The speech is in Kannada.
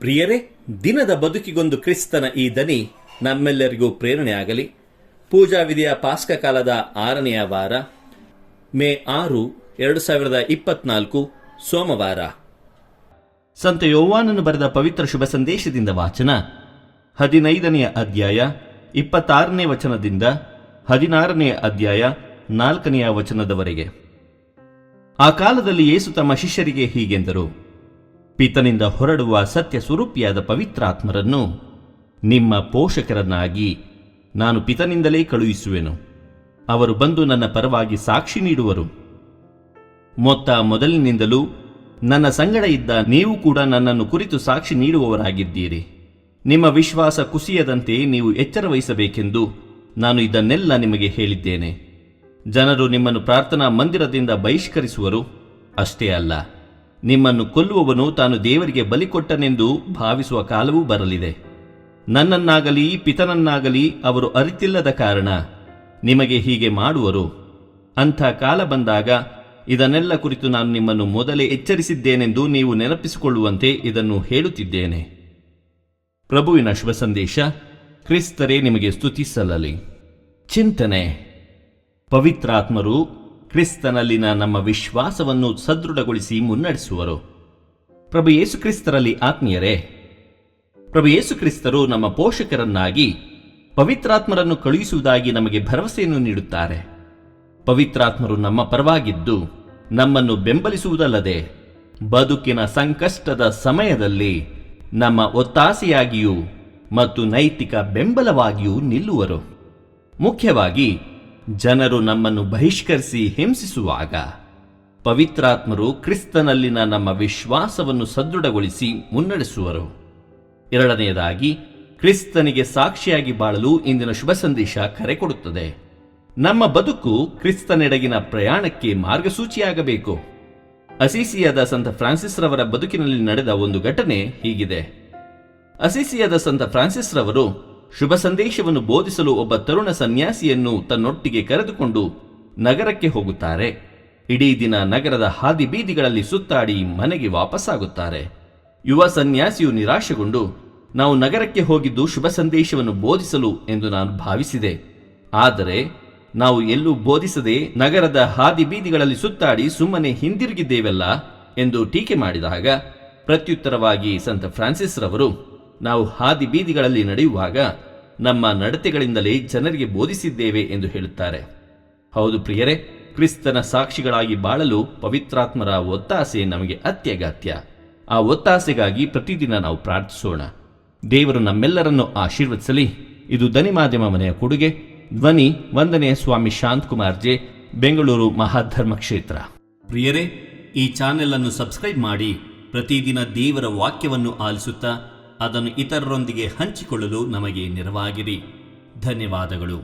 ಪ್ರಿಯರೇ, ದಿನದ ಬದುಕಿಗೊಂದು ಕ್ರಿಸ್ತನ ಈ ದನಿ ನಮ್ಮೆಲ್ಲರಿಗೂ ಪ್ರೇರಣೆಯಾಗಲಿ. ಪೂಜಾ ವಿಧಿಯ ಪಾಸ್ಕ ಕಾಲದ 6ನೆಯ ವಾರ, ಮೇ 6, 2024, ಸೋಮವಾರ. ಸಂತ ಯೋವಾನನು ಬರೆದ ಪವಿತ್ರ ಶುಭ ಸಂದೇಶದಿಂದ ವಾಚನ. 15ನೇ ಅಧ್ಯಾಯ 26ನೇ ವಚನದಿಂದ 16ನೇ ಅಧ್ಯಾಯ 4ನೇ ವಚನದವರೆಗೆ. ಆ ಕಾಲದಲ್ಲಿ ಯೇಸು ತಮ್ಮ ಶಿಷ್ಯರಿಗೆ ಹೀಗೆಂದರು: ಪಿತನಿಂದ ಹೊರಡುವ ಸತ್ಯ ಸ್ವರೂಪಿಯಾದ ಪವಿತ್ರಾತ್ಮರನ್ನು ನಿಮ್ಮ ಪೋಷಕರನ್ನಾಗಿ ನಾನು ಪಿತನಿಂದಲೇ ಕಳುಹಿಸುವೆನು. ಅವರು ಬಂದು ನನ್ನ ಪರವಾಗಿ ಸಾಕ್ಷಿ ನೀಡುವರು. ಮೊದಲಿನಿಂದಲೂ ನನ್ನ ಸಂಗಡ ಇದ್ದ ನೀವು ಕೂಡ ನನ್ನನ್ನು ಕುರಿತು ಸಾಕ್ಷಿ ನೀಡುವವರಾಗಿದ್ದೀರಿ. ನಿಮ್ಮ ವಿಶ್ವಾಸ ಕುಸಿಯದಂತೆ ನೀವು ಎಚ್ಚರ ವಹಿಸಬೇಕೆಂದು ನಾನು ಇದನ್ನೆಲ್ಲ ನಿಮಗೆ ಹೇಳಿದ್ದೇನೆ. ಜನರು ನಿಮ್ಮನ್ನು ಪ್ರಾರ್ಥನಾ ಮಂದಿರದಿಂದ ಬಹಿಷ್ಕರಿಸುವರು. ಅಷ್ಟೇ ಅಲ್ಲ, ನಿಮ್ಮನ್ನು ಕೊಲ್ಲುವವನು ತಾನು ದೇವರಿಗೆ ಬಲಿಕೊಟ್ಟನೆಂದು ಭಾವಿಸುವ ಕಾಲವೂ ಬರಲಿದೆ. ನನ್ನನ್ನಾಗಲಿ ಪಿತನನ್ನಾಗಲಿ ಅವರು ಅರಿತಿಲ್ಲದ ಕಾರಣ ನಿಮಗೆ ಹೀಗೆ ಮಾಡುವರು. ಅಂಥ ಕಾಲ ಬಂದಾಗ ಇದನ್ನೆಲ್ಲ ಕುರಿತು ನಾನು ನಿಮ್ಮನ್ನು ಮೊದಲೇ ಎಚ್ಚರಿಸಿದ್ದೇನೆಂದು ನೀವು ನೆನಪಿಸಿಕೊಳ್ಳುವಂತೆ ಇದನ್ನು ಹೇಳುತ್ತಿದ್ದೇನೆ. ಪ್ರಭುವಿನ ಶುಭ ಸಂದೇಶ. ಕ್ರಿಸ್ತರೇ ನಿಮಗೆ ಸ್ತುತಿಸಲಲಿ. ಚಿಂತನೆ: ಪವಿತ್ರಾತ್ಮರು ಕ್ರಿಸ್ತನಲ್ಲಿನ ನಮ್ಮ ವಿಶ್ವಾಸವನ್ನು ಸದೃಢಗೊಳಿಸಿ ಮುನ್ನಡೆಸುವರು. ಪ್ರಭು ಯೇಸು ಕ್ರಿಸ್ತರಲ್ಲಿ ಆತ್ಮೀಯರೇ, ಪ್ರಭು ಯೇಸು ಕ್ರಿಸ್ತರು ನಮ್ಮ ಪೋಷಕರನ್ನಾಗಿ ಪವಿತ್ರಾತ್ಮರನ್ನು ಕಳುಹಿಸುವುದಾಗಿ ನಮಗೆ ಭರವಸೆಯನ್ನು ನೀಡುತ್ತಾರೆ. ಪವಿತ್ರಾತ್ಮರು ನಮ್ಮ ಪರವಾಗಿದ್ದು ನಮ್ಮನ್ನು ಬೆಂಬಲಿಸುವುದಲ್ಲದೆ ಬದುಕಿನ ಸಂಕಷ್ಟದ ಸಮಯದಲ್ಲಿ ನಮ್ಮ ಒತ್ತಾಸೆಯಾಗಿಯೂ ಮತ್ತು ನೈತಿಕ ಬೆಂಬಲವಾಗಿಯೂ ನಿಲ್ಲುವರು. ಮುಖ್ಯವಾಗಿ ಜನರು ನಮ್ಮನ್ನು ಬಹಿಷ್ಕರಿಸಿ ಹಿಂಸಿಸುವಾಗ ಪವಿತ್ರಾತ್ಮರು ಕ್ರಿಸ್ತನಲ್ಲಿನ ನಮ್ಮ ವಿಶ್ವಾಸವನ್ನು ಸದೃಢಗೊಳಿಸಿ ಮುನ್ನಡೆಸುವರು. 2ನೇದಾಗಿ, ಕ್ರಿಸ್ತನಿಗೆ ಸಾಕ್ಷಿಯಾಗಿ ಬಾಳಲು ಇಂದಿನ ಶುಭ ಸಂದೇಶ ಕರೆ ಕೊಡುತ್ತದೆ. ನಮ್ಮ ಬದುಕು ಕ್ರಿಸ್ತನೆಡೆಗಿನ ಪ್ರಯಾಣಕ್ಕೆ ಮಾರ್ಗಸೂಚಿಯಾಗಬೇಕು. ಅಸಿಸಿಯಾದ ಸಂತ ಫ್ರಾನ್ಸಿಸ್ ರವರ ಬದುಕಿನಲ್ಲಿ ನಡೆದ ಒಂದು ಘಟನೆ ಹೀಗಿದೆ. ಅಸಿಸಿಯಾದ ಸಂತ ಫ್ರಾನ್ಸಿಸ್ ರವರು ಶುಭ ಸಂದೇಶವನ್ನು ಬೋಧಿಸಲು ಒಬ್ಬ ತರುಣ ಸನ್ಯಾಸಿಯನ್ನು ತನ್ನೊಟ್ಟಿಗೆ ಕರೆದುಕೊಂಡು ನಗರಕ್ಕೆ ಹೋಗುತ್ತಾರೆ. ಇಡೀ ದಿನ ನಗರದ ಹಾದಿ ಬೀದಿಗಳಲ್ಲಿ ಸುತ್ತಾಡಿ ಮನೆಗೆ ವಾಪಸ್ಸಾಗುತ್ತಾರೆ. ಯುವ ಸನ್ಯಾಸಿಯು ನಿರಾಶೆಗೊಂಡು, ನಾವು ನಗರಕ್ಕೆ ಹೋಗಿದ್ದು ಶುಭ ಸಂದೇಶವನ್ನು ಬೋಧಿಸಲು ಎಂದು ನಾನು ಭಾವಿಸಿದೆ. ಆದರೆ ನಾವು ಎಲ್ಲೂ ಬೋಧಿಸದೆ ನಗರದ ಹಾದಿ ಬೀದಿಗಳಲ್ಲಿ ಸುತ್ತಾಡಿ ಸುಮ್ಮನೆ ಹಿಂದಿರುಗಿದ್ದೇವಲ್ಲ ಎಂದು ಟೀಕೆ ಮಾಡಿದಾಗ, ಪ್ರತ್ಯುತ್ತರವಾಗಿ ಸಂತ ಫ್ರಾನ್ಸಿಸ್ ರವರು, ನಾವು ಹಾದಿ ಬೀದಿಗಳಲ್ಲಿ ನಡೆಯುವಾಗ ನಮ್ಮ ನಡತೆಗಳಿಂದಲೇ ಜನರಿಗೆ ಬೋಧಿಸಿದ್ದೇವೆ ಎಂದು ಹೇಳುತ್ತಾರೆ. ಹೌದು ಪ್ರಿಯರೇ, ಕ್ರಿಸ್ತನ ಸಾಕ್ಷಿಗಳಾಗಿ ಬಾಳಲು ಪವಿತ್ರಾತ್ಮರ ಒತ್ತಾಸೆ ನಮಗೆ ಅತ್ಯಗತ್ಯ. ಆ ಒತ್ತಾಸೆಗಾಗಿ ಪ್ರತಿದಿನ ನಾವು ಪ್ರಾರ್ಥಿಸೋಣ. ದೇವರು ನಮ್ಮೆಲ್ಲರನ್ನು ಆಶೀರ್ವದಿಸಲಿ. ಇದು ಧ್ವನಿ ಮಾಧ್ಯಮ ಮನೆಯ ಕೊಡುಗೆ. ಧ್ವನಿ ವಂದನೆ ಸ್ವಾಮಿ ಶಾಂತಕುಮಾರ್ ಜೆ, ಬೆಂಗಳೂರು ಮಹಾಧರ್ಮ ಕ್ಷೇತ್ರ. ಪ್ರಿಯರೇ, ಈ ಚಾನೆಲ್ ಅನ್ನು ಸಬ್ಸ್ಕ್ರೈಬ್ ಮಾಡಿ ಪ್ರತಿದಿನ ದೇವರ ವಾಕ್ಯವನ್ನು ಆಲಿಸುತ್ತಾ ಅದನ್ನು ಇತರರೊಂದಿಗೆ ಹಂಚಿಕೊಳ್ಳಲು ನಮಗೆ ನೆರವಾಗಿರಿ. ಧನ್ಯವಾದಗಳು.